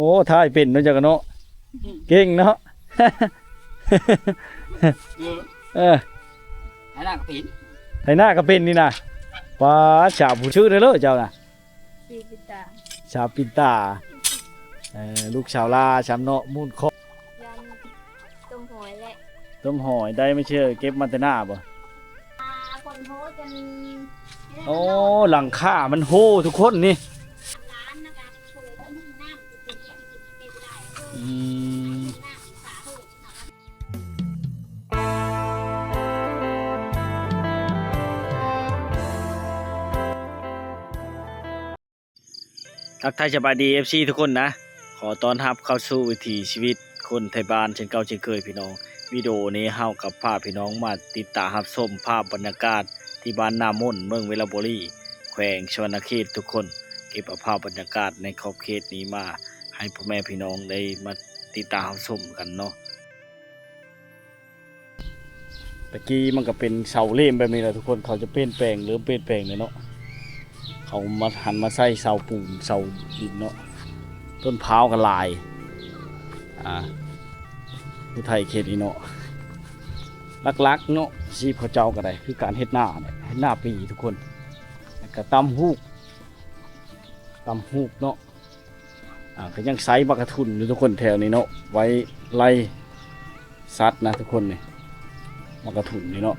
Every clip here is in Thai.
โอ้ทายเป็นเนาะจักเนาะเก่งเนาะเออไอ้หน้าก็เป็นไถหน้าก็เป็นนี่นะป้าชาวผู้ชื่อเด้อเจ้าน่ะปีปิตาชาวปินตาลูกชาวลาชาวเนาะมูลคอยันต้มหอยและต้มหอยได้ไม่เชื่อเก็บมาแต่หน้าบ่คนโหจนโอ้หลังคามันโหทุกคนนี่ร้านนะคะโชว์ต้นน้ำเป็นได้ อืมทักทายสบายดี FC ทุกคนนะขอต้อนรับเข้าสู่วิถีชีวิตคนไทยบ้านเช่นเก่าเช่นเคยพี่น้องวิดีโอนี้เฮากับพาพี่น้องมาติดตามรับชมภาพบรรยากาศที่บ้านนามนเมืองเวลาบุรีแขวงชวนาเขตทุกคนเก็บภาพบรรยากาศในขอบเขตนี้มาให้พ่อแม่พี่น้องได้มาติดตามรับชมกันเนาะตะกี้มันก็เป็นเสาเล่มแบบนี้แหละทุกคนเขาจะเปลี่ยนแปลงหรือเปลี่ยนแปลงเลยเนาะเขามาหันมาใส่เสาปูนเสาดินเนาะต้นพร้าวกันลายผู้ไทยเขตนี้เนาะลักๆเนาะชีพเขาเจ้าก็ได้คือการเฮ็ดหน้าเนี่ยเฮ็ดหน้าปีทุกคนแล้วก็ตำฮูกเนาะก็ยังไซบักกระทุนอยู่ทุกคนแถวนี้เนาะไว้ไล่ซัดนะทุกคนนี่บักกระทุนนี่เนาะ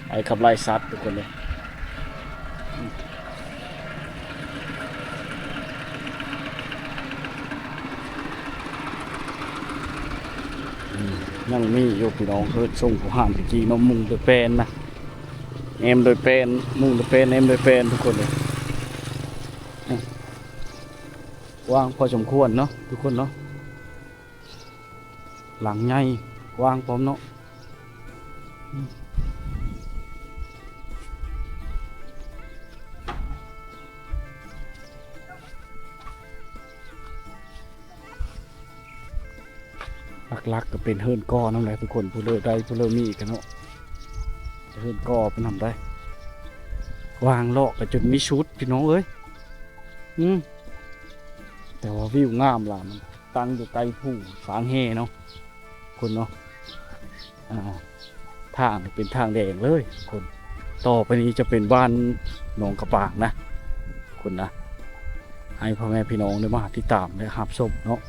ไอ้ขับไล่ซัดทุกคนเลยยังมีอยู่พี่น้องเฮ็ดส่งผู้ห่านตะกี้น้องมุงโดยแปลนนะเอ็มโดยแปลนมุงโดยแปลนเอ็มโดยแปลนทุกคนเลยว่างพอสมควรเนาะทุกคนเนาะหลังใหญ่ว่างพร้อมเนาะลักๆก็เป็นเฮิร์นก้อนั่นแหละทุกคนผู้เลิศได้ผู้เลิศมีกันเนาะเฮิร์นก้อเป็นทำได้วางเลาะกันจนมีชุดพี่น้องเอ้ยแต่ว่าวิวงามล่ะมันตั้งอยู่ใกล้ผู้ฝางแห่เนาะคนเนาะทางเป็นทางแดงเลยคนต่อไปนี้จะเป็นบ้านหนองกระปางนะคนนะให้พ่อแม่พี่น้องได้มาติดตามได้หับชมเนาะ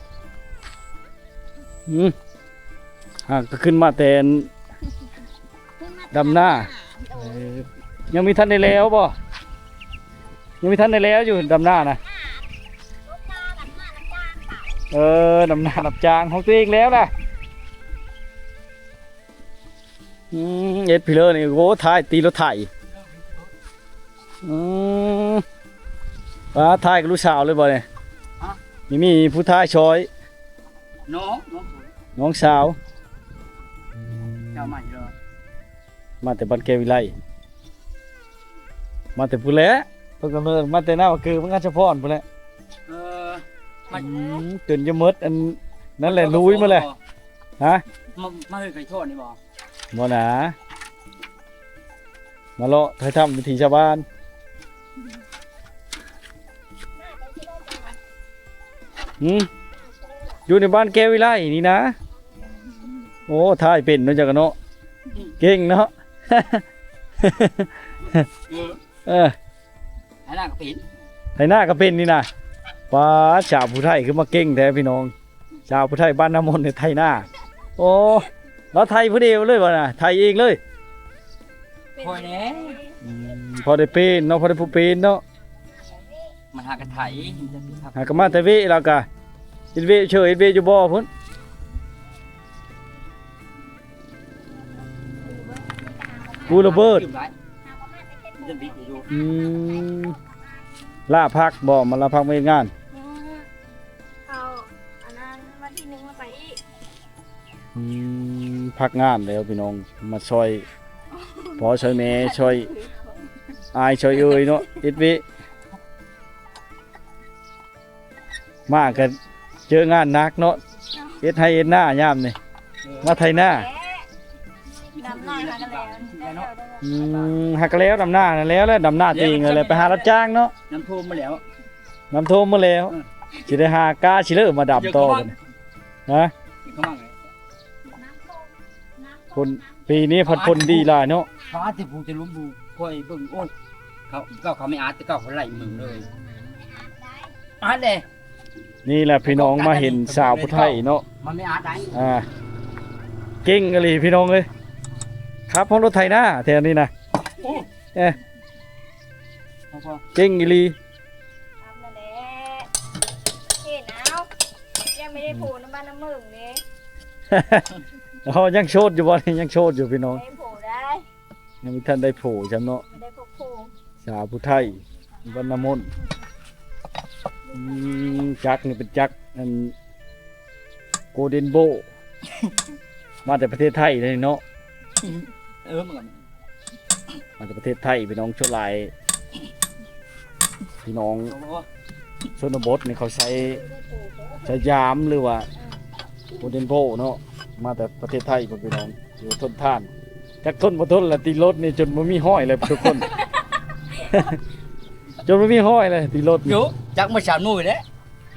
ก็ขึ้นมาแต่ดำหน้ายังมีท่านได้แล้วบ่ยังมีท่านได้แล้วอยู่ดำหน้านะดำหน้าดับจางของตัวเองแล้วนะเอ็ดพิเลอร์นี่โว้ถ่ายตีรถไถถ่ายกับลูกสาวเลยบ่เนี่ยมีผู้ถ่ายชอยน้องสาวเจ้าใหม่เลย มาแต่บ้านแกวิไลมาแต่ผู้เล่เพิ่งกำเนิดมาแต่หน้าคือมันงานเฉพาะผู้เล่จนจะมดอันนั่นแหละลุยมาเลยฮะมาเคยโทษนี่บ่บ่หนามาเลาะเคยทำวิถีชาวบ้านอยู่ในบ้านแกวิไลนี่นะโอ้ทายเป็นเนาะจักเนาะเก่งเนาะไอ้หน้าก็เป็นไถหน้าก็เป็นนี่นะป้าชาวผู้ไทยคือมาเก่งแท้พี่น้องชาวผู้ไทยบ้านน้ำมนต์ในไทยหน้าโอ้เราไทยผู้เดียวเลยบ่นะไทยเองเลยพอแล้วพอได้เป็นเนาะพอได้ผู้เป็นเนาะมันหากระไถหากมาแต่เวเรากะอินเวเฉยอินเวอยู่บ่พุ่นกูระเบิดล่าพักบ่มาล่าพักไม่งานเอาอันนั้นวันที่1มาไปอีกพักงานแล้วพี่น้องมาช่วยพอช่วยแม่ช่วยอายช่วยเอ้ยเนาะอิดวิมากันเจองานนักเนาะเอ็ดให้เอ็ดหน้ายามนี่มาไทยหน้าดำหน้าหากันแล้วหากแล้วดำหน้าแล้วดำหน้าจริงเลยไปหารับจ้างเนาะน้ำท่วมมาแล้วน้ำท่วมมาแล้ว สิได้หากาสิเลิกมาดับต่อกันนะ เขามาไง คนปีนี้พันคนดีหลายเนาะ ฟ้าที่ผู้จะล้มบูคอยเบิ่งโอ้ยเขาไม่อาร์ตแต่เขาไล่มึงเลยอาร์ตเลย นี่แหละพี่น้องมาเห็นสาวผู้ไทยเนาะ มันไม่อาร์ตได้ เก่งกะลีพี่น้องเลยครับของรถไถหน้าแถวนี้นะเอ๊ะเก่งกะลี ทำมาแล้วเห็นเอายังไม่ได้ผูน้ำบ้านน้ำมึงเลย เขายังโชดอยู่บ่นี่ยังโชดอยู่พี่น้อง ได้ผูได้ ยังมีท่านได้โผล่จำเนาะ ไม่ได้พวกผู สาวผู้ไทยบรรณมนต์จักรนี่เป็นจักรนั่นโกลเด้นโบ มาจากประเทศไทยเลยเนาะ เหมือนกัน มาจากประเทศไทยพี่น้องชั่วลายพี่น้องชนบทนี่เขาใช้ยามหรือว่าโกลเด้นโบเนาะมาแต่ประเทศไทยพี่น้องอยู่ทนทานจักทนบ่ทนละตีรถนี่จนบ่มีห้อยเลยทุกคน จนบ่มีห้อยเลยตีรถนี่ อยู่จักมาชาวนุ่ยแล้ว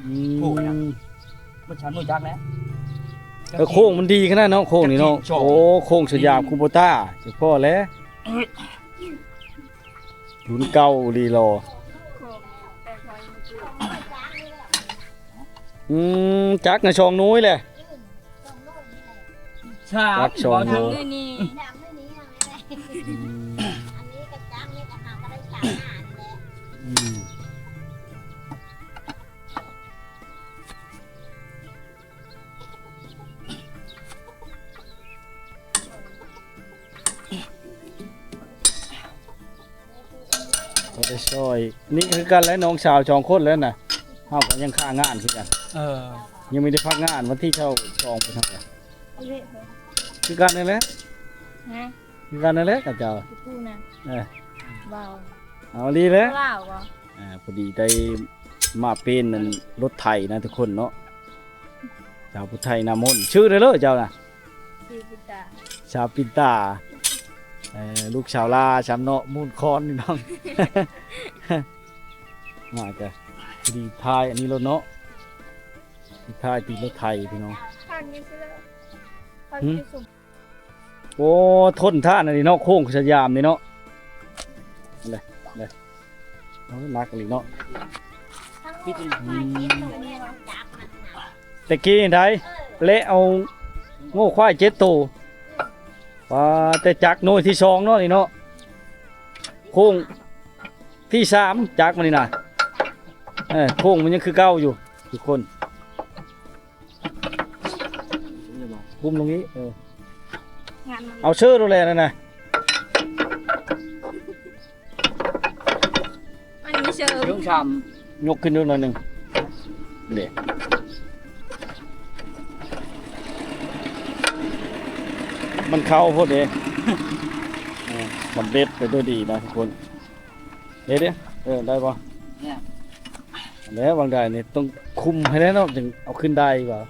อื โอ้ย ม มาชาวนุ่ยจักแล้ว โค้งมันดีขนาดเนาะโค้งนี่เนาะ โชว์ โอ้โค้งสยามคูโบต้าเจ้าพ่อแล้วรุ่นเก่าลีรอ แต่พอยังจืด จักรนะชองน้อยแหละ ชา จักชม ทำด้วยนี่ดำด้วยนี่ทำไม่ได้อันนี้กระจังนี่กระหางก็ได้ฉากหน้านี่แหละ อืมเขาได้ซอยนี่คือกันและน้องสาวจองคนแล้วน่ะเฮาก็ยังค้างานคือกัน ยังไม่ได้พักงานวันที่เช่าจองไปทำไง เอาเละเลย คือกันนั่นแหละ ฮะ คือกันนั่นแหละกับเจ้า พี่พูนะ เออ เบา เอาดีเลย เปล่าบ่ พอดีได้มาเป็นนั่นรถไถนะทุกคนเนาะชาวพุทธไทยนามนชื่อเลยเจ้าน่ะ พี่พิตา ชาวปินตาลูกชาวลาชาวเนาะมูลคอนนี่น้อง มาจ้ะพอดีทายอันนี้รถเนาะทายตีรถไทยพี่น้อง ทานนี้สิเลยทาน หืม ที่สุด โอ้ทนท่านอันนี้เนาะโค้งสยามนี่เนาะเลยรักอันนี้เนาะ ทั้งหมดมาเจ็ดตัวเนี่ยต้องจับมันนะ ตะกี้ไทยเละเอาโง่ควายเจ็ดตัวว่าแต่จักรโน่ยที่สองเนาะนี่เนาะโค้งที่สามจักรมันนี่นะโค้งมันยังคือเก้าอยู่ทุกคนบุ้มตรงนี้งานมัน เอาเชื่อดูแลนั่นนะ อันนี้เชิญ เรื่องชาม ยกขึ้นดูหน่อยหนึ่งเด็กมันเข้าพอดี สำเร็จไปด้วยดีนะทุกคนเดี๋ยวได้ปะ เนี่ย แล้วบางได้เนี่ยต้องคุมให้ได้เนาะถึงเอาขึ้นได้กว่า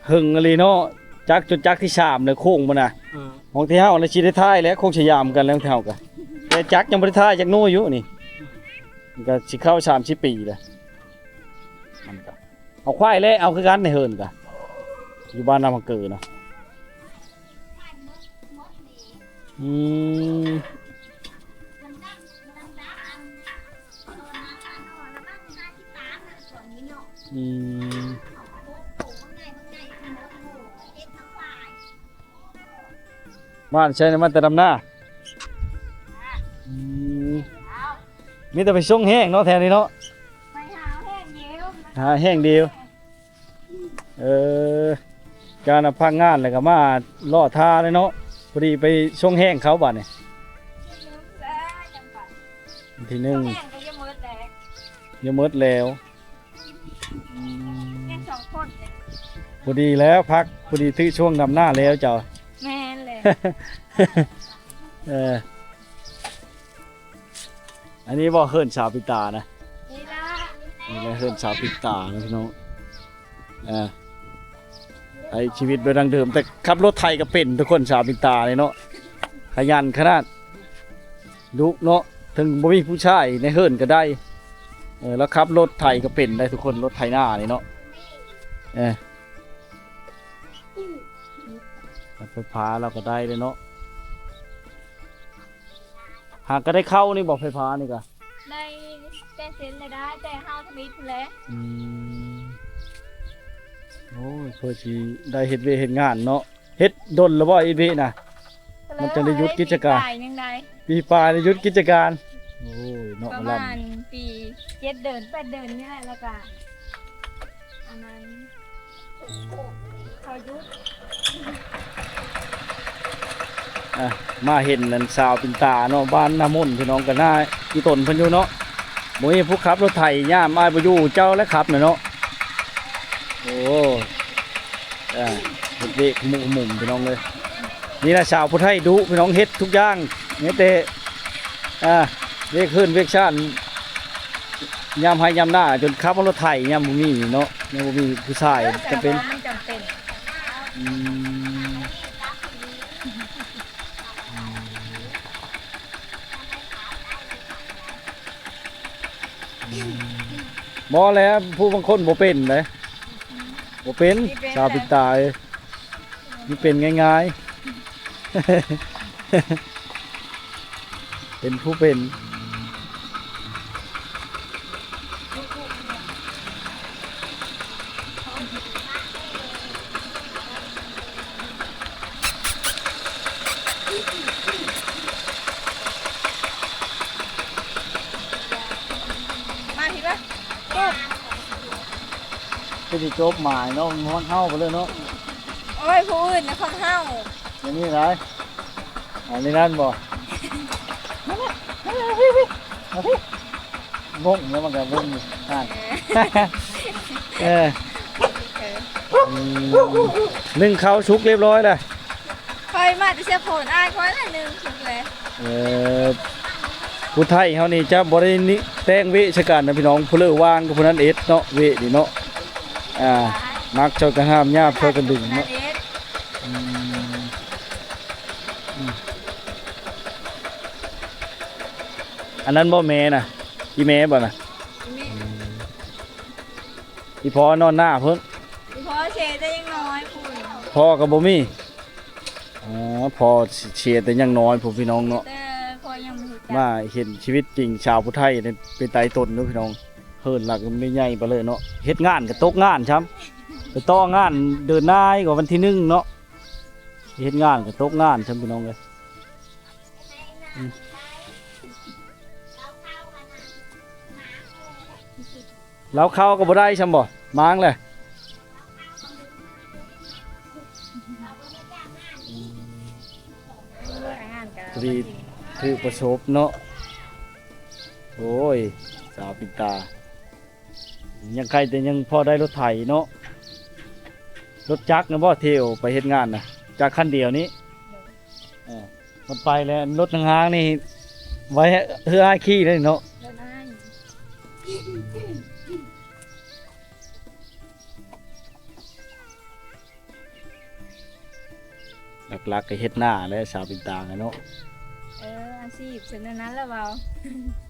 หึงอะไรเนาะจักจนจักที่สามเลยโค้งมันนะของที่ห้าในชีได้ท้ายแล้วโค้งสยามกันแล้วเท่ากันแต่จักยังไม่ได้ท้ายจักโน่อยู่นี่มันก็สิเข้า30 ปีเลยมันก็เอาควายแล้วเอาคือกันในเฮินกันอยู่บ้านนามังเกิดเนาะอืม มันนั่งมันนั่งอันนอนนั่งอันนอนแล้วนั่งหน้าที่ตาน่ะส่วนนี้เนาะ อืม โอ้โหมันไงคือมดหมูเอ็ดทั้งฝ่าย บ้านใช่น้ำมันแต่ดำหน้าอืมมีแต่ไปส่งแห้งเนาะแถวนี้เนาะ ไปหาแห้งเดียว หาแห้งเดียวการเอาพักงานเลยก็มาล่อท่าเลยเนาะพอดีไปส่งแห้งเขาบ้านนี่ แล้วจังหวัด วันที่หนึ่ง แห้งก็ยังมืดแดง ยังหมดแล้วอืม แค่2 คนเลย พอดีแล้วพักพอดีที่ช่วงดำหน้าแล้วเจ้า แม่นเลย อันนี้บ่เฮิรนสาวปิตานะ นี่ละ นี่แหละเฮิรนสาวปิตานะพี่น้องไอชีวิตโดยดังเดิมแต่ขับรถไทยก็เป็นทุกคนสาวปิตาเลยเนาะขยันขนาดดุเนาะถึงบ่มีผู้ชายในเฮิรนก็ได้ แล้วขับรถไถก็เป็นได้ทุกคนรถไถหน้านี่เนาะไฟฟ้าเราก็ได้เลยเนาะหากก็ได้เข้านี่บอกไฟฟ้านี่ก็ ได้แต่เซ็นเลยได้แต่เฮาทมิดแล้ว โอ้ยเพื่อสิได้เฮ็ดเวยกเฮ็ดงานเนาะเฮ็ดดนแล้วบ่อีพีน่ะ มันจะได้หยุดกิจการ ปีปลายยังไง ปีปลายได้หยุดกิจการโอ้ยเนาะ ประ ล มาณปี7 เดือน8 เดือนนี่แหละแล้วก็อันนั้นเขาหยุด มาเห็นนั่นสาวปินตาเนาะบ้านน้ำมนต์พี่น้องกันหน้าอีต้นเพิ่นอยู่เนาะบ่มีผู้ขับรถไถย่ามอ้ายบ่อยู่เจ้าและขับน่ะเนาะโอ้เฮ็ดเวกหมุ่มพี่น้องเลยนี่นะสาวผู้ไทยดุพี่น้องเฮ็ดทุกอย่างแม้แต่เวกขึ้นเวกชาติยามให้ยามหน้าจนขับรถไถยามบ่มีเนาะยามบ่มีผู้ชายจำเป็น มันจำเป็น บ่แล้วผู้บางคนบ่เป็นเลยบ่เป็นชาวปิดตายนี่เป็นง่ายๆ เป็นผู้เป็น มาผิดปะ เป็นที่จบหมายเนาะม้อนเฮาไปเลยเนาะ โอ้ยผู้อื่นนะคนเฮา อย่างนี้ไรอันนี้นั่นบ่งงแล้วมันก็งงอยู่นึ่งข้าวชุกเรียบร้อยเลย คอยมาจะเสียผลอ้ายคอยละหนึ่งชุดเลย ผู้ไทยเฮานี่จะบ่ได้นิแต่งเวชการนะพี่น้องผู้เลิกว่างกับผู้นั้นเอ็ดเนาะเวนี่เนาะมักเจ้ากันห้ามญาติเจ้ากันดึงเนาะอันนั้นบ่แม่น่ะอีแม่บ่น่ะอีพ่อนอนหน้าเพิ่น พอเชจะยังน้อยคุณ พ่อก็บ่มีพ่อเชียร์แต่ยังน้อยผู้พี่น้องเนาะ แต่พอยังไม่รู้จัก มาเห็นชีวิตจริงชาวผู้ไทยเนี่ยเป็นไตตนเนาะพี่น้องเฮิรนหลักไม่ใหญ่ไปเลยเนาะเฮ็ดงานก็ตกงานช้ำไปต่องานเดินหน้าให้กว่าวันที่1เนาะเฮ็ดงานก็ตกงานช้ำพี่น้องเลยแล้วเข้าก็บ่ได้ช้ำบ่ม้างเลยพอดีถือประสบเนาะโอ้ยสาวปิดตายังใครแต่ยังพอได้รถไถเนาะรถจักรนะบ่เที่ยวไปเฮ็ดงานนะจากคันเดียวนี้มันไปแล้วรถห่างๆนี่ไว้เพื่อให้ขี่เลยเนาะ เดินได้ หลักๆก็เฮ็ดหน้าและสาวปิดตาเนาะ อาชีพเช่นนั้นแล้วเปล่า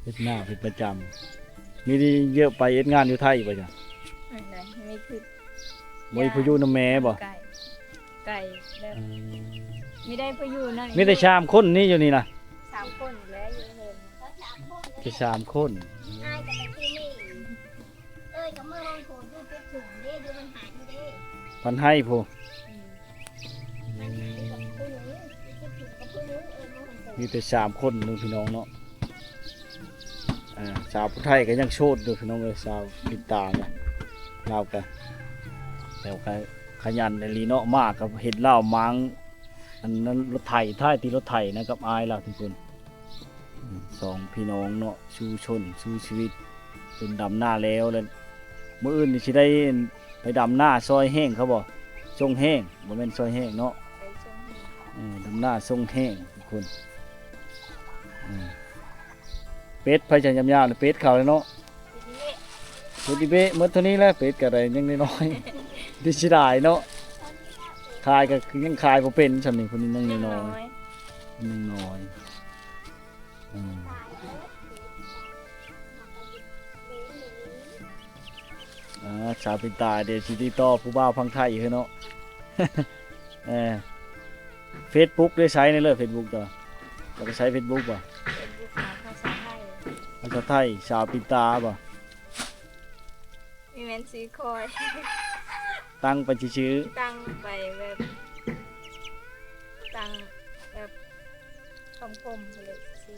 เฮ็ดหน้าเป็นประจำมีดีเยอะไปเฮ็ดงานอยู่ไทยบ่จ้ะ ไม่คือ บ่มีผู้อยู่นำแม่บ่ ไก่แบบไม่ได้พออยู่นั่น มีแต่ชามคนนี่อยู่นี่นะ 3 คนแล้วอยู่เห็น แค่3คน อ้ายกับไปที่นี่กับเมื่อลงโผล่ดูไปถึงนี่ดูมันหายอยู่ดิ พันให้ผู้มีแต่3คนนึงพี่น้องเนาะสาวผู้ไทยก็ยังโชดอยู่พี่น้องเอ้ยสาวปิดตาเนี่ยเราก็แล้วก็ขยันในลีเนาะมากกับเห็ดเหล้ามังอันนั้นรถไถท้ายตีรถไถนะกับอายเราทุกคนสองพี่น้องเนาะชูชนชูชีวิตเป็นดำหน้าแล้วเลยมื้ออื่นนี่สิได้ไปดำหน้าซอยแห้งเขาบ่ทรงแห้งบ่แม่นซอยแห้งเนาะ ไปชม ดำหน้าทรงแห้งทุกคนเป็ดไผจะยำๆเป็ดเขาเลยเนาะ เป็ดอีเบ้เมื่อเท่านี้แหละเป็ดกระไรยังน้อยๆดิสิได้เนาะขายก็คือยังขายบ่เป็นสำนี่คนนี้ยังน้อยๆยังน้อย ชาวปินตาเดี๋ยวสิติดต่อผู้บ่าวพังไทยคือเนาะ เออ Facebook ได้ใช้ในเรื่อง Facebook จ้ะเราก็ใช้ Facebook ป่ะ เป็นบุคคลภาษาไทย ภาษาไทยชาวปินตาป่ะ มีแมนซีคอย ตั้งไปชื่อ ตั้งไปแบบตั้งแบบคำคมเลยชื่อ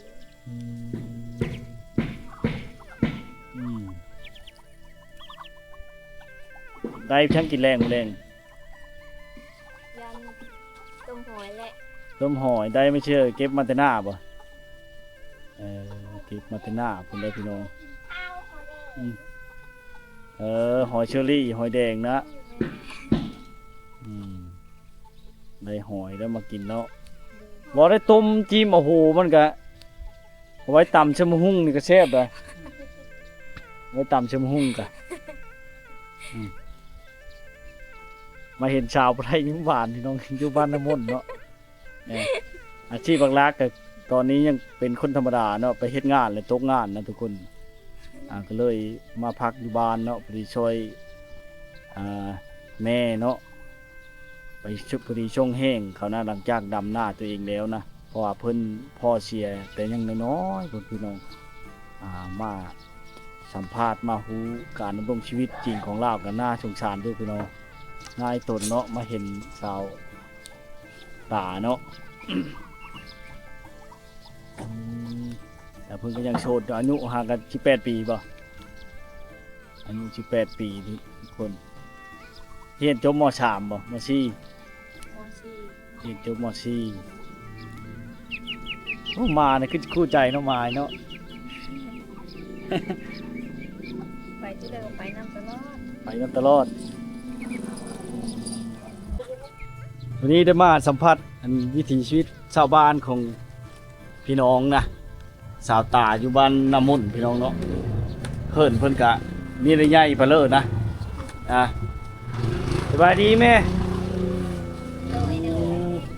อืมได้ช่างกินแรงบ่แรง ยันต้มหอยและ ต้มหอยได้ไม่เชื่อเก็บมาแต่หน้าป่ะเก็บมาแต่หน้าคุณได้พี่น้องหอยเชอรี่หอยแดงนะได้หอยแล้วมากินเนาะบ่ได้ต้มจิ้มโอ้โหมันก็เอาไว้ตำชะมะฮุ่งนี่ก็แซ่บเลยไว้ตำชะมะฮุ่งกะมาเห็นชาวไทยยิ้มหวานพี่น้องอยู่บ้านน้ำมนต์เนาะอาชีพหลักๆก็ตอนนี้ยังเป็นคนธรรมดาเนาะไปเฮ็ดงานเลยตกงานนะทุกคนก็เลยมาพักอยู่บ้านเนาะพอดีช่วยแม่เนาะไปชุบพอดีช่วงแห้งเขานะหลังจากดำหน้าตัวเองแล้วนะเพราะว่าเพิ่นพ่อเสียแต่ยังน้อยๆพี่น้องมาสัมภาษณ์มาฮู้การดำรงชีวิตจริงของเรากันน่าสงสารด้วยพี่น้องง่ายตนเนาะมาเห็นสาวตาเนาะ แต่เพิ่งก็ยังโสดอายุห่างกัน18 ปีป่ะอายุ18 ปีทุกคนเรียนจบม.3 ป่ะม.4 มอซี เรียนจบม.4โอ้มาเนี่ยคือคู่ใจเนาะมาเนาะ ไปที่เดิมไปนำตลอด ไปกันตลอดวันนี้ได้มาสัมผัสอันวิถีชีวิตชาวบ้านของพี่น้องนะสาวตาอยู่บ้านน้ำมนต์พี่น้องเนาะเพิ่นกะมีระยะเพลอนะสบายดีแม่ โดย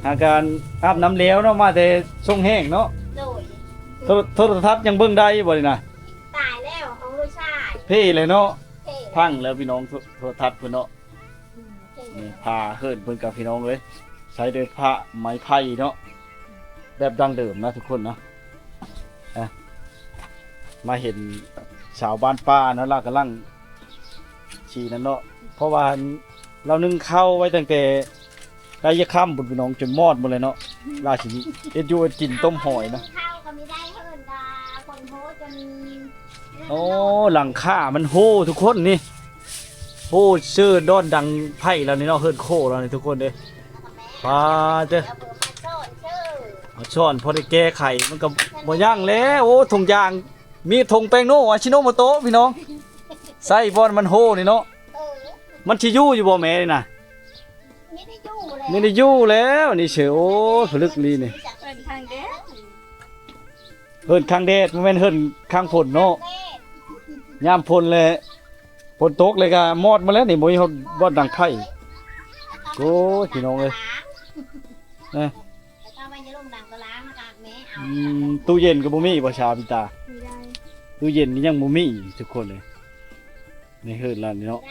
อาการอาบน้ำเหลวเนาะมาแต่ช่วงแห้งเนาะ โดย โทรทัศน์ยังเบิ่งได้บ่นี่นะ ตายแล้วของลูกชาย เพ่เลยเนาะ เท่ พังแล้วพี่น้องโทรทัศน์เพิ่นเนาะ เท่ นี่พาเพิ่นกับพี่น้องเลยใช้ด้วยผ้าไม้ไผ่เนาะแบบดั้งเดิมนะทุกคนเนาะมาเห็นชาวบ้านป้าเนาะเรากำลังฉีนั่นเนาะเพราะว่าเรานึ่งข้าวไว้ตั้งแต่ได้ยะค่ำบุญพี่น้องจนมอดหมดเลยเนาะราชินีเอ็ดยูเอ็ดกินต้มหอยนะ ข้าวก็ไม่ได้เฮิ่นกาคนโพจน โอ้หลังคามันโหทุกคนนี่โหชื่อด้อนดังไผ่แล้วนี่เนาะเฮิร์นโคแล้วนี่ทุกคนเด้ปลาเด้อ เอาเบอร์มาโซนชื่อเอาช้อนพอได้แก้ไขมันก็บ่ย่างแล้วโอ้ถุงยางมีถุงแป้งโน่อาชิโนโมโตะพี่น้องใส่บอลมันโหนี่เนาะ มันสิอยู่อยู่บ่แม่นี่น่ะ ไม่ได้อยู่เลย ไม่ได้อยู่แล้วนี่เฉยโอ้ผลึกลีนี่ เป็นทางเด็ก เฮิรนข้างแดดบ่แม่นเฮิรนข้างฝนเนาะยามฝนเลยฝนตกเลยก็มอดมาแล้วนี่บ่มีบ่ดังไผโอ้ยพี่น้องเอ้ยนะ แล้วก็ไม่จะลงดังก็ล้างนะคะแม่เอา ตู้เย็นก็บ่มีบ่ชาพิตา ไม่ได้ ตู้เย็นนี่ยังบ่มีทุกคนเลยในเฮิรนแล้วนี่เนาะ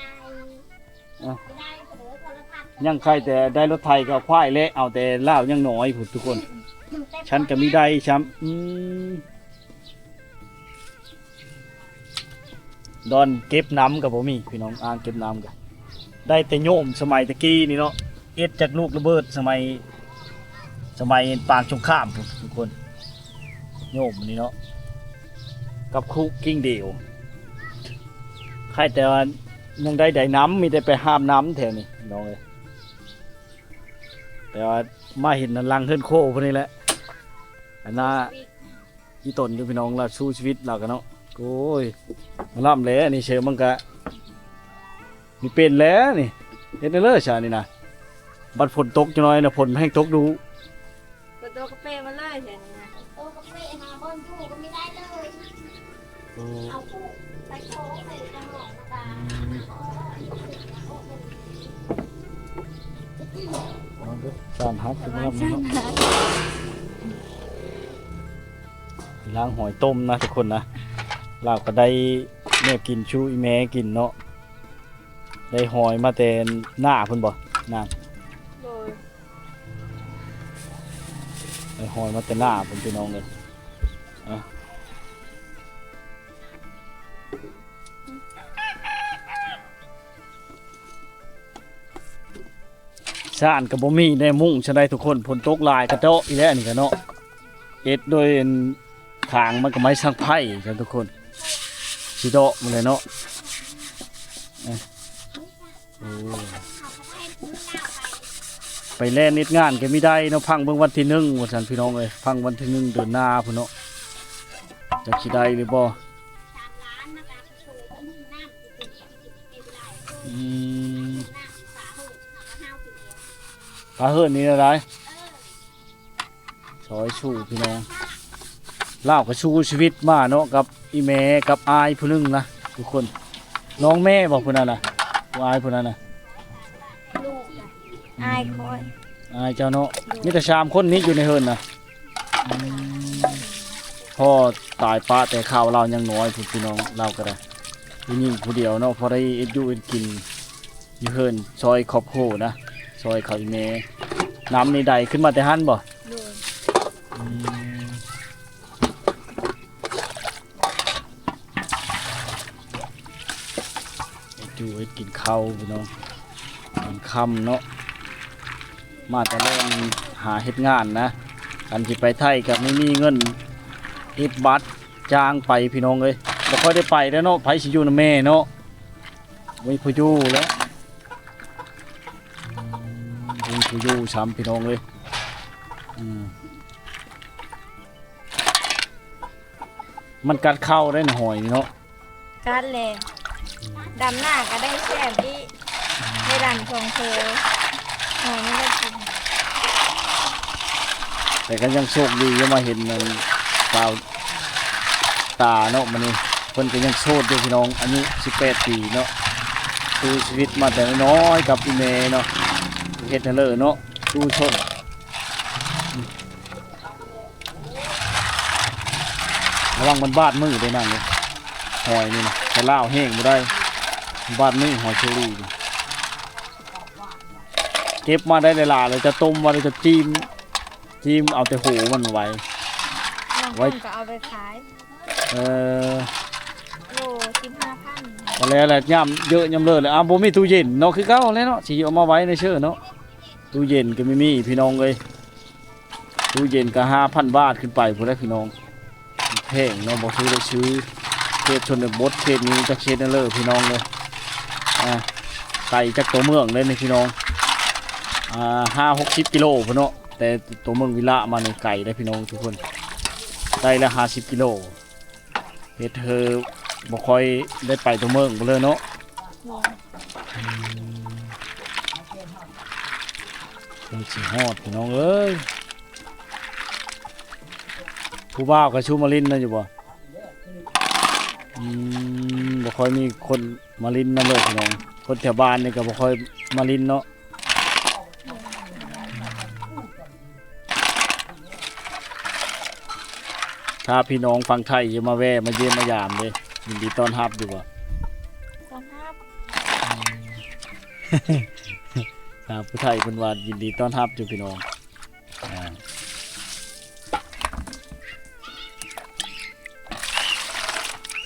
ได้ได้เสนอโทรทัศน์ ยังใครแต่ได้รถไทยก็ควายเละเอาแต่ลาวยังน้อยพุ่นทุกคน ฉันก็มีได้ช้ำดอนเก็บน้ำกับผมมีพี่น้องอ่างเก็บน้ำกับได้แต่โยมสมัยตะกี้นี่เนาะเอ็ดจากลูกระเบิดสมัยปางสงครามพุ่นทุกคนโยมนี่เนาะกับคุกกิ้งเดียวใครแต่ว่ายังได้น้ำมีแต่ไปห้ามน้ำแถวนี้น้องเลยแต่ว่ามาเห็นนันลังเฮิรนโคพวกนี้แหละอันน่าที่ตนอยู่พี่น้องเราสู้ชีวิตเรากันเนาะโอ้ยมาล่ำแล้วนี่เชื่อมันกะมีเป็นแล้วนี่เห็นได้เลยชานี่นะบัดฝนตกจังน้อยนะฝนแห้งตกดู กดตัวกาแฟมาเลยเห็นนะตัวกาแฟหาบอลคู่ก็ไม่ได้เลยเอาคู่ไปโชว์ไปจังหวะตา สามฮักคุณครับล้างหอยต้มนะทุกคนนะเราก็ได้แม่กินชูอีแม่กินเนาะ ได้หอยมาแต่หน้าเพิ่นบ่นาง โดย ได้หอยมาแต่หน้าเพิ่นพี่น้องเลยซ่านก็บ่มีได้มุ่งชะได้ทุกคนฝนตกหลายกระโตะอีแล้วนี่ก็เนาะเอ็ดโดยทางมันก็ไม้สังไผ่จ้ะทุกคนสิโดะหมดเลยเนาะโอ้ไปแล่นนิดงานก็ไม่ได้เนาะพังเบิ่งวันที่1ว่าซั่นพี่น้องเอ้ยพังวันที่1เดือนหน้าพุ่นเนาะจักสิได้หรือบ่ปลาเฮิรนนี่อะไรซอยสู้พี่น้องเล่ากับสู้ชีวิตมาเนาะกับอีแม่กับอายผู้นึงนะทุกคนน้องแม่บอกผู้นั้นนะผู้อายผู้นั้นนะ ลูกอายคอย อายเจ้าเนาะมีแต่ชามคนนี้อยู่ในเฮิรนนะพ่อตายป้าแต่ข้าวเรายังน้อยพี่น้องเราก็ได้ที่นี่ผู้เดียวเนาะพอได้เอ็ดอยู่เอ็ดกินอยู่เฮิรนซอยครอบครัวนะซอยเขาอีแม่น้ำในใดขึ้นมาแต่หันบ่ โดย จูไว้กินข้าวพี่น้องมันค่ำเนาะมาแต่เริ่มหาเฮ็ดงานนะกันสิไปไทยกับไม่มีเงินเฮ็ดบัตรจ้างไปพี่น้องเอ้ยบ่ค่อยได้ไปแล้วเนาะไผสิอยู่นำแม่เนาะไว้ผู้อยู่แล้วผู้อยู่ซ้ำพี่น้องเอ้ยมันกัดเข้าได้หน่อยนี่เนาะ การแลดำหน้าก็ได้แซ่บดิในดันของเธอหอยไม่ได้กิน แต่ก็ยังโชคดียังมาเห็นมันตาตาเนาะมันนี่เพิ่นก็ยังโชคดีพี่น้องอายุ18 ปีเนาะสู้ชีวิตมาแต่น้อยกับอีเมเนาะเฮ็ดให้เลอเนาะสู้ชนระวังมันบาดมือได้นั่งเลยหอยนี่นะแต่ล่าวแห้งบ่ได้บาดมือหอยเชอรี่นี่เก็บมาได้หลายๆเลยจะต้มมาเลยจะจิ้มเอาแต่หูมันไว้ บางคนก็เอาไปขาย โล15,000 อะไรอะไรย่ำเยอะย่ำเลยเลยบ่มีตู้เย็นเนาะคือเก่าเลยเนาะสิเอามาไว้ในเชื่อเนาะตู้เย็นก็ไม่มีพี่น้องเลยตู้เย็นก็5,000 บาทขึ้นไปพุ่นแหละพี่น้องแพงเนาะบ่ซื้อได้ซื้อเขตชนบทเขตนี้จะเขตนั่นเลยพี่น้องเลยไก่จากตัวเมืองเลยนี่พี่น้อง50-60 กิโลพุ่นเนาะแต่ตัวเมืองวิละมาในไก่ได้พี่น้องทุกคนได้ละ50 กิโลเฮ็ดเธอบ่ค่อยได้ไปตัวเมืองบ่เลยเนาะมันสิฮอดพี่น้องเอ้ยผู้บ่าวกับชูมาลินนั่นอยู่บ่บ่ค่อยมีคนมาลินนั่นเลยพี่น้องคนแถวบ้านนี่ก็บ่ค่อยมาลินเนาะถ้าพี่น้องฟังไทยจะมาแวะมาเยี่ยมมายามเลยยินดีต้อนรับอยู่บ่ สภาพ ผู้ไทยเป็นว่ายินดีต้อนรับอยู่พี่น้อง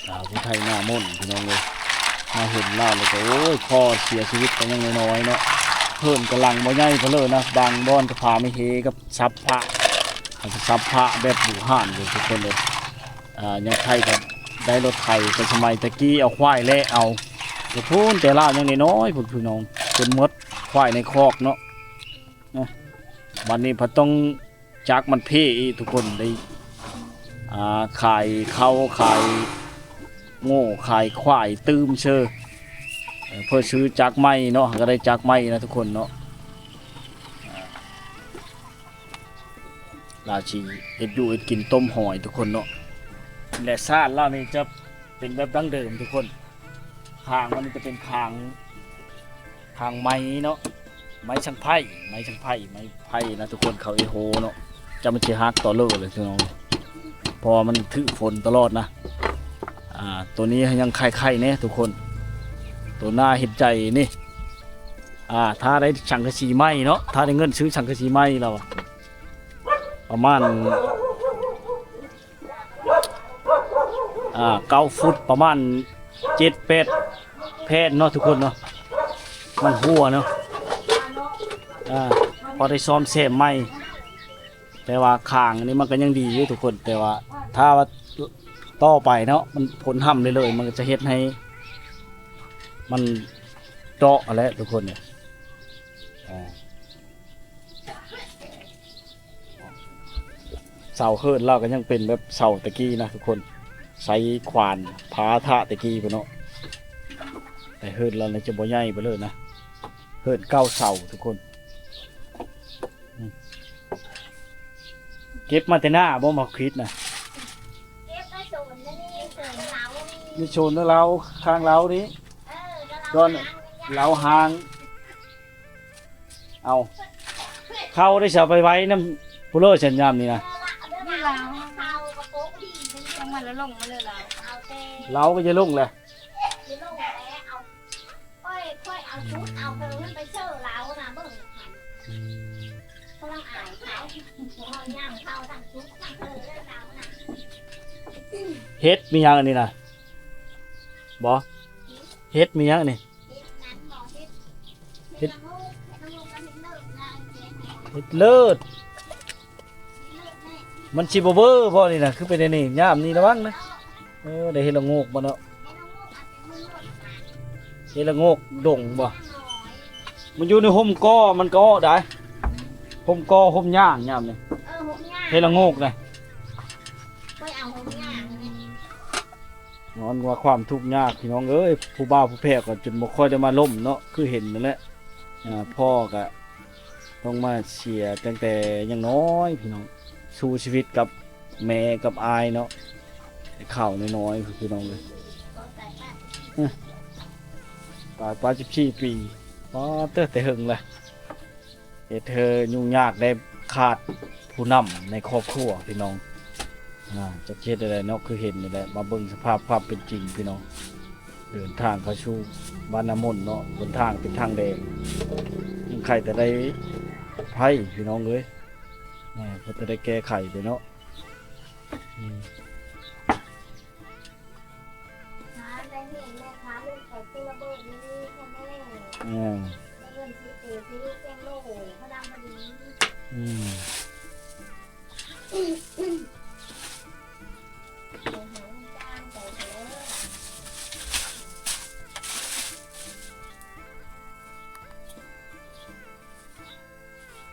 สาวผู้ไทยหน้ามนต์พี่น้องเลยมาเห็นเล่าเลยก็โอ้ยพ่อเสียชีวิตไปยังน้อยๆเนาะเพิ่มกำลังบ่ใหญ่เพนเลยนะบางบ้อนก็พาไม่เฮกับซับพระซับพระแบบบูห่านอยู่ทุกคนเลยยังไทยกับได้รถไถแต่สมัยตะกี้เอาควายแล่เอาแต่พูนแต่ล่ายังน้อยๆพี่น้องจนหมดควายในคอกเนาะวันนี้พอต้องจักมันเพ่อีทุกคนได้ขายเข้าขายโง่ขายควายตื้มเชื่อเพื่อซื้อจักไม้เนาะก็ได้จักไม้นะทุกคนเนาะราชีเอ็ดอยู่เอ็ดกินต้มหอยทุกคนเนาะและซาดเรานี่จะเป็นแบบดั้งเดิมทุกคนคางมันจะเป็นคางไม้เนาะไม้ช่างไผ่ไม้นะทุกคนเขาไอโฮเนาะจะมันเชี่ยฮักต่อเลิกเลยทุกน้องพอมันถือฝนตลอดนะตัวนี้ยังไข่เนี่ยทุกคน ตัวหน้าเห็นใจนี่ถ้าได้สังกะสีไหมเนาะถ้าได้เงินซื้อสังกะสีไหมเราอะประมาณ9 ฟุตประมาณ7-8 แพทย์เนาะทุกคนเนาะมันหัวเนาะพอได้ซ้อมแซมไหมแต่ว่าข้างอันนี้มันก็ยังดีอยู่ทุกคนแต่ว่าถ้าว่าต่อไปเนาะมันผลห่ำเลยมันก็จะเฮ็ดให้มันเจาะอะไรทุกคนเนี่ยเสาเฮิร์นเราก็ยังเป็นแบบเสาตะกี้นะทุกคนใช้ขวานพาทะตะกี้ไปเนาะแต่เฮิร์นเราเนี่ยจะบ่ใหญ่ไปเลยนะเฮิร์น9 เสาทุกคนเก็บมาแต่หน้าบ่มาคิดนะเก็บไปสูนนี่สูนเหลามีโชนเราข้างเรานี้ย้อนเราหางเอาเข้าได้เสียไปไว้น้ำพุโรเชนยามนี่นะนี่เราเข้ากระโปงดีจังหวะแล้วลงมาเลยเราเอาเต้เราก็จะลุ่งเลยจะลงแล้วเอาค่อยเอาชุดเอาไปมันไปเชื่อเรานะเบิ่งเขาลังอายเขาเขาย่างเขาทั้งชุดทั้งเรานะ เฮ็ดมียังอันนี้นะบ่เฮ็ดมียังอันนี้เฮ็ดเลิศมันชิบเบอร์บ่นี่นะคือเป็นนี่ย่ามนี่ระวังนะได้เฮ็ดละโงกบ่เนาะเฮ็ดละโงกดงบ่มันอยู่ในห่มกอมันก็ได้ห่มกอห่มย่างย่ามนี่เฮ็ดละโงกนะนอนว่าความทุกข์ยากพี่น้องเอ้ยผู้บ่าวผู้แพ้ก็จนบ่ค่อยได้มาล้มเนาะคือเห็นนั่นแหละพ่อก็ต้องมาเสียตั้งแต่ยังน้อยพี่น้องสู้ชีวิตกับแม่กับอายเนาะข้าวน้อยๆพี่น้องเลยตายป้า14 ปีป้าเต้อแต่หึงเลยเธอยุ่งยากได้ขาดผู้นำในครอบครัวพี่น้องจะเฮ็ดอะไรเนาะคือเห็นนี่แหละมาเบิ่งสภาพความเป็นจริงพี่น้องเดินทางเข้าสู่บ้านน้ำมนต์เนาะบนทางเป็นทางแดงยังใครแต่ได้ไพ่พี่น้องเอ้ยเพื่อจะได้แก้ไขไปเนาะ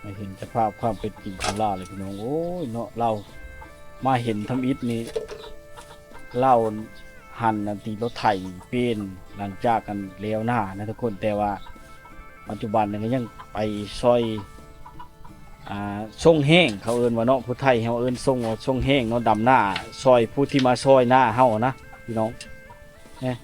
มาเห็นสภาพความเป็นจริงของเราเลยพี่น้องโอ้ยเนาะเรามาเห็นทำอิฐนี้เราหันตีรถไถเป็นหลังจากกันเลี้ยวหน้านะทุกคนแต่ว่าปัจจุบันก็ยังไปซอยส่งแห้งเขาเอิ้นว่าเนาะผู้ไทยเขาเอิ้นส่งแห้งเนาะดำหน้าซอยผู้ที่มาซอยหน้าเฮานะพี่น้องเนี่ย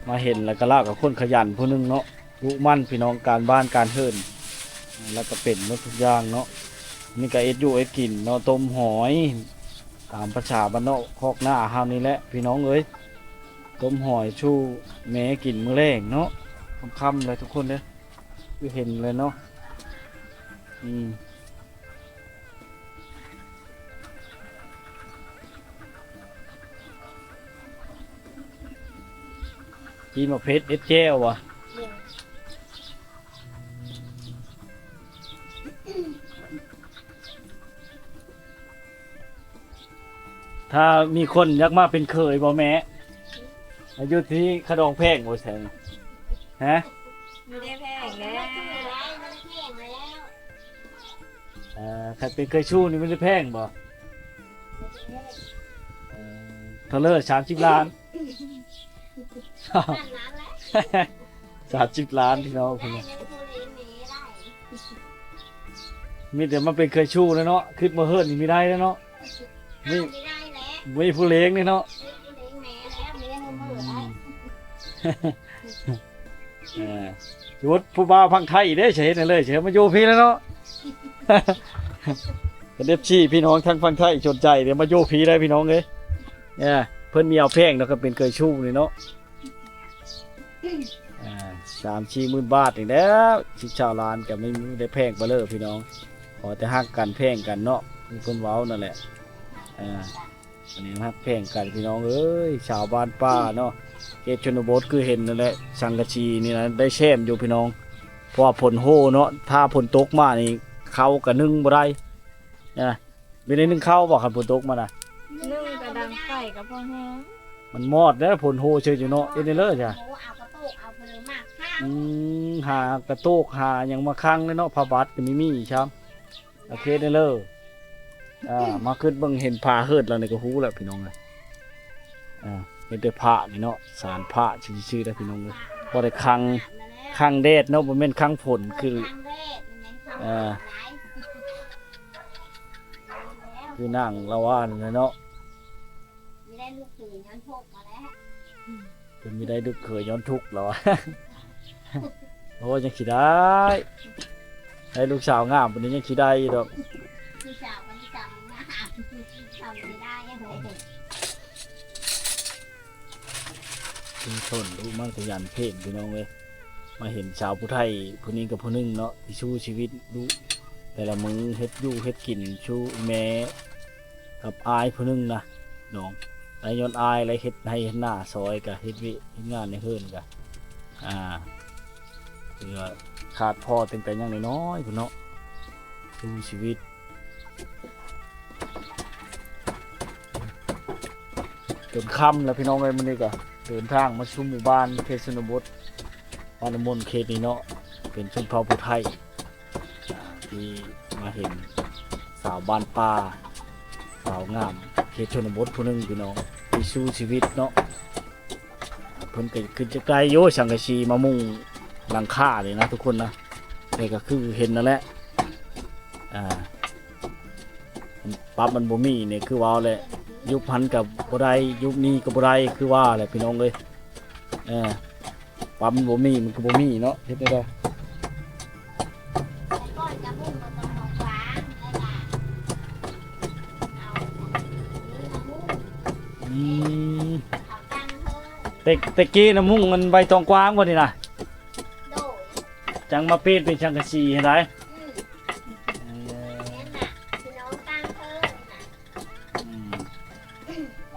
มาเห็นแล้วก็เล่ากับคนขยันผู้นึงเนาะรู้มั่นพี่น้องการบ้านการเฮิรนแล้วก็เป็นหมดทุกอย่างเนาะนี่ก็เอ็ดอยู่เอ็ดกินเนาะต้มหอยตามประชาบ้านเนาะคอกหน้าเฮานี่แหละพี่น้องเอ้ยต้มหอยชูแม่กินมื้อแรงเนาะค่ำๆเลยทุกคนเด้อคือเห็นเลยเนาะกินมาเพชรเอ็ดแจ้ววะถ้ามีคนอยากมาเป็นเคยบ่แม่อายุที่ขดองแพงโอ้แสงฮะไม่ได้แพงแล้วใครเป็นเคยชู้นี่ไม่ได้แพงบ่เท่าเลย30 ล้าน30 ล้านพี่น้องพี่มีแต่มาเป็นเคยชู้แล้วเนาะคลิปมาเฮิร์นนี่ไม่ได้แล้วเนาะไม่ผู้เลี้ยงนี่เนาะยุดผู้บ่าวพังไทยได้เฉยเลยเฉยมาอยู่พี่แล้วเนาะ เป็นเอฟซีพี่น้องทั้งฟังไทยสนใจเดี๋ยวมาโยกผีได้พี่น้องเอ้ยเนี่ยเพิ่นมีเอาแพงแล้วก็เป็นเคยชู้นี่เนาะ3-4 หมื่นบาทอีกแล้วชิชาวล้านก็ไม่ได้แพงไปเลยพี่น้องขอแต่ฮักกันแพงกันเนาะคือเพิ่นเว้านั่นแหละอันนี้ฮักแพงกันพี่น้องเอ้ยชาวบ้านป้าเนาะเขตชนบทคือเห็นนั่นแหละสังกะสีนี่นะได้แช่มอยู่พี่น้องเพราะว่าฝนโหเนาะถ้าฝนตกมานี่เขาก็นึ่งบ่ได้ไม่ได้นึ่งข้าวบอกครับฝนตกมาน่ะ นึ่งกระดังไฟกับพ่อแห้ง มันมอดแล้วฝนโหเฉยอยู่เนาะเอ็นเดอร์จ้ะ เอากระโตกเอาเพลิงมากข้าว หากระโตกหาหยังมาคั่งเลยเนาะผ้าบัดก็มีช้ำโอเคเด้อเลยมาขึ้นเบิ่งเห็นผ้าเฮิดแล้วนี่ก็ฮู้แล้วพี่น้องเห็นแต่ผ้านี่เนาะสารผ้าชื่อๆได้พี่น้องเลยพอได้คั่งแดดเนาะบ่แม่นคั่งฝนคือนั่งละว่านั่นเนาะ มีได้ลูกถือย้อนพกมาแล้ว เป็นมีได้ดึกเคยย้อนทุกข์เหรอ โอ้ยังขี้ได้ให้ลูกสาวงามปานนี้ยังขี้ได้อยู่ดอก พี่สาวคนนี้จำนะจำไม่ได้ยังไง ชุมชนรู้มั่งขยันเพ่งพี่น้องเลยมาเห็นชาวผู้ไทยผู้นี้กับผู้นึงเนาะที่ชู้ชีวิตดูแต่ละมือเฮ็ดอยู่เฮ็ดกินชู้แม่กับอายผู้นึงนะน้องไอ้ย้อนอายอะไรเฮ็ดให้เฮ็ดหน้าซอยกับเฮ็ดวิเฮ็ดงานในเฮือนกับเพื่อขาดพ่อเป็นแต่ยังน้อยๆพุ่นเนาะชู้ชีวิตจนค่ำแล้วพี่น้องเลยมื้อนี้ก็เดินทางมาสู่หมู่บ้านเทศนบทบ้านมนเขตนี้เนาะเป็นชนเผ่าผู้ไทยที่มาเห็นสาวบ้านป่าสาวงามเขตชนบทผู้หนึงพี่น้องที่สู้ชีวิตเนาะเพิ่นก็ขึ้นจะไกลโยสังกะสีมามุ่งหลังคาเลยนะทุกคนนะนี่ก็คือเห็นนั่นแหละปั๊บมันบ่มีเนี่ยคือว่าแหละยุคพันกับบ่ได้ยุคนี้กับบ่ได้คือว่าแหละพี่น้องเลยปั๊มบ่มีมันก็บ่มีเนาะเฮ็ดได้ ก้อนจะมุ่งมาตรงของฟ้าแล้วก็เอาเอาตังเพิ่ม แต่กี้น้ำมุ้งมันใบตองกว้างกว่านี่นะ โดย จังมาปิดเป็นชังกะสีเห็นไหม นั่นน่ะพี่น้องตังเพิ่มน่ะ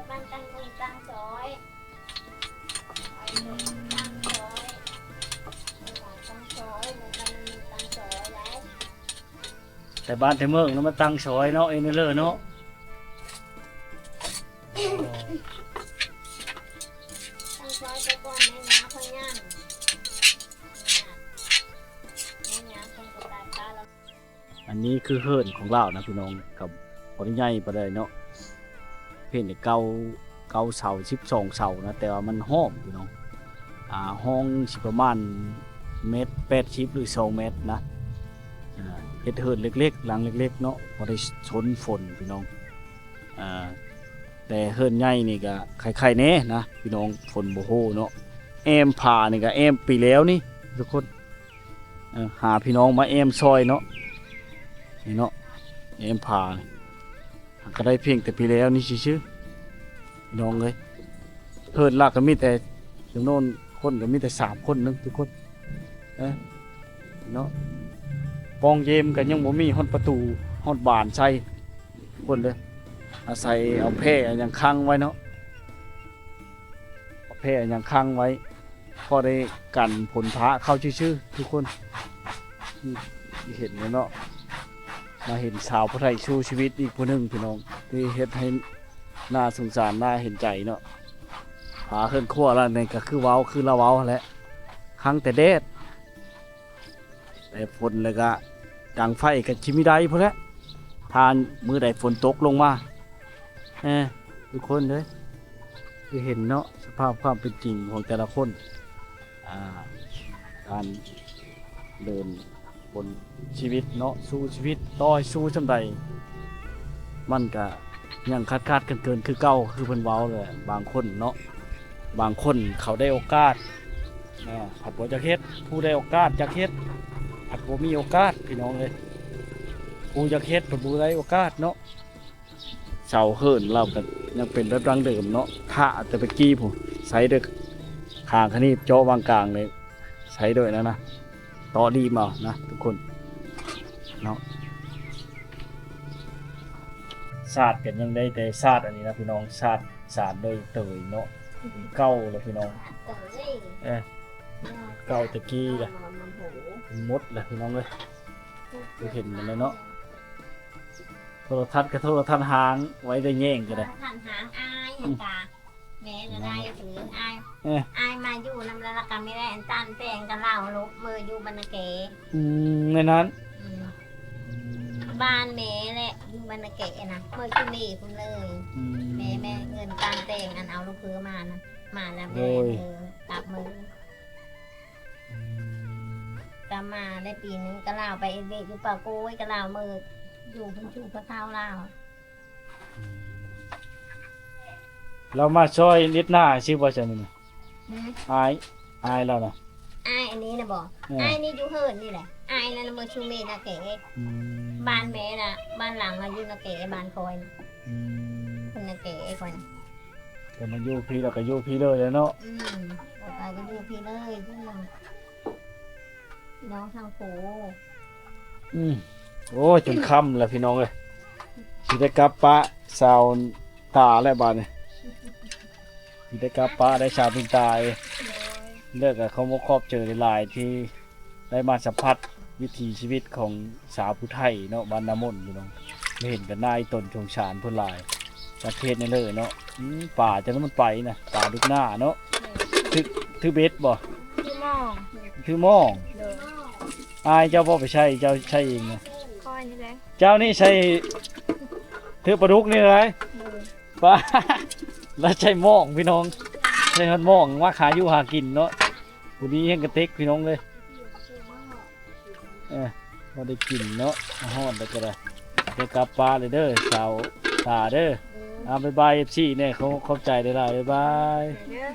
บ้านตังมุงตังซอยตังซอยตังซอยหมู่บ้านมีตังซอยแล้ว แต่บ้านแต่เมืองนั้นมันตั้งซอยเนาะเอ็นเลอร์เนาะ ตั้งซอยไปก่อนแม่น้าพะย่างแม่น้าคนก็ตายตาแล้ว อันนี้คือเฮิร์นของเรานะพี่น้องกับปริญญาไปเลยเนาะเพ่นเก่าเสา12 เสานะแต่ว่ามันห้อมพี่น้องห้องสิประมาณเมตร80หรือ2 เมตรนะเฮ็ดเฮิร์นเล็กๆหลังเล็กๆเนาะพอได้ชนฝนพี่น้องแต่เฮิร์นใหญ่นี่ก็ไข่ๆแน่นะพี่น้องฝนบ่โหเนาะแอมผ่านี่ก็แอมปีแล้วนี่ทุกคนหาพี่น้องมาแอมซอยเนาะนี่เนาะแอมผ่าก็ได้เพียงแต่ปีแล้วนี่ชื่อพี่น้องเลยเฮิร์นลากก็มีแต่จำนวนคนก็มีแต่3 คนนึงทุกคนเนาะปองเยมกันยังบ่มีฮอดประตูฮอดบานใส่คนเลยอาศัยเอาแพร่อย่างค้างไว้เนาะเอาแพร่อย่างค้างไว้พอได้กันผลพระเข้าชื่อๆทุกคนเห็นเนาะมาเห็นสาวผู้ไทยสู้ชีวิตอีกผู้หนึงพี่น้องที่เฮ็ดให้น่าสงสารน่าเห็นใจเนาะหาเคลื่อนขั้วแล้วนี่ก็คือเว้าคือละเว้าแหละครั้งแต่แดดแต่ฝนแล้วก็ดังไฟกับชิมิได้พอแล้วทานมือใดฝนตกลงมาทุกคนเลยคือเห็นเนาะสภาพความเป็นจริงของแต่ละคนการเดินบนชีวิตเนาะสู้ชีวิตต่อยสู้จำใดมันก็ยังคาดกันเกินคือเก่าคือเพิ่นเว้าเลยบางคนเนาะบางคนเขาได้โอกาสผัดบัวจักเฮ็ดผู้ได้โอกาสจักเฮ็ดผัดบัวมีโอกาสพี่น้องเลย กูอยากเฮ็ดบ่บ่ได้โอกาสเนาะเสาเฮิรนเราก็ยังเป็นแบบดั้งเดิมเนาะถ้าแต่ไปกี้ผู้ใช้เด้อข้างคันนี้เจาะวางกลางเลยใช้ด้วยนะต่อดีมานะทุกคนเนาะศาสตร์กันยังได้แต่ศาสตร์อันนี้นะพี่น้องศาสตร์โดยเตยเนาะเก่าแล้วพี่น้องเก่าตะกี้แหละมดแหละพี่น้องเลยเห็นมันเลยเนาะโทรทัศน์กับโทรทัศน์หางไว้ได้แย่งกันเลย ท่านหางอายเห็นตาแม่น่ะได้ถืออายอายมาอยู่นำละกันไม่ได้อันตันแตงกันเล่าลบมืออยู่บรรณเก ในนั้น บ้านแม่แหละอยู่บรรณเกนะเมื่อกี้นี่คุณเลยแม่เงินตันแตงอันเอาลูกเพื่อมานะมาแล้วแม่กลับมือกลับมาได้ปีนึงก็เล่าไปเด็กอยู่ป่าโก้ยก็เล่ามืออยู่คุณชูพระเท้าเล่า เรามาช่วยนิดหน้าชื่อว่าจะนี่อายเรานะ ไอ้อันนี้นะบอกไอ้นี่อยู่เฮิร์นนี่แหละไอ้นั่นมือชูเมนะเก๋บ้านแม่น่ะบ้านหลังอยู่นะเก๋บ้านคอยคนนะเก๋คอย แต่มันอยู่พี่เราก็อยู่พี่เลยแล้วเนาะ ต่อไปก็อยู่พี่เลยพี่น้องทางโข โอ้จนค่ำแล้วพี่น้องเลยสิได้กลับปะสาวตาแล้วบาดนี่สิได้กลับปะได้ชาวพิงตายเลิกกับเขามาครอบเจอหลายที่ได้มาสัมผัสวิถีชีวิตของสาวผู้ไทยเนาะบ้านน้ำมนต์พี่น้องไม่เห็นกันนายตนชงชานเพิ่นหลายประเทศนี่เลยเนาะป่าจะนั้นมันไปนะป่าลึกหน้าเนาะถือเบ็ดบ่ พี่มอง ถือหม้อ เด้อ อายเจ้าบ่ไปใช้เจ้าใช้เองนะ คอยนี่แหละ เจ้านี่ใช้ถือปลาดุกนี่เลยป้าแล้วใช้หม้องพี่น้องใช้หม้องว่าขายอยู่หากินเนาะผู้นี้ยังกระเต็กพี่น้องเลยพอได้กินเนาะฮอดแล้วก็ได้ไปกลับปลาเลยเด้อสาวตาเด้อบ๊ายบาย FC เนี่ยเขาเข้าใจได้ละบ๊ายบาย เด้อ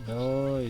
โดย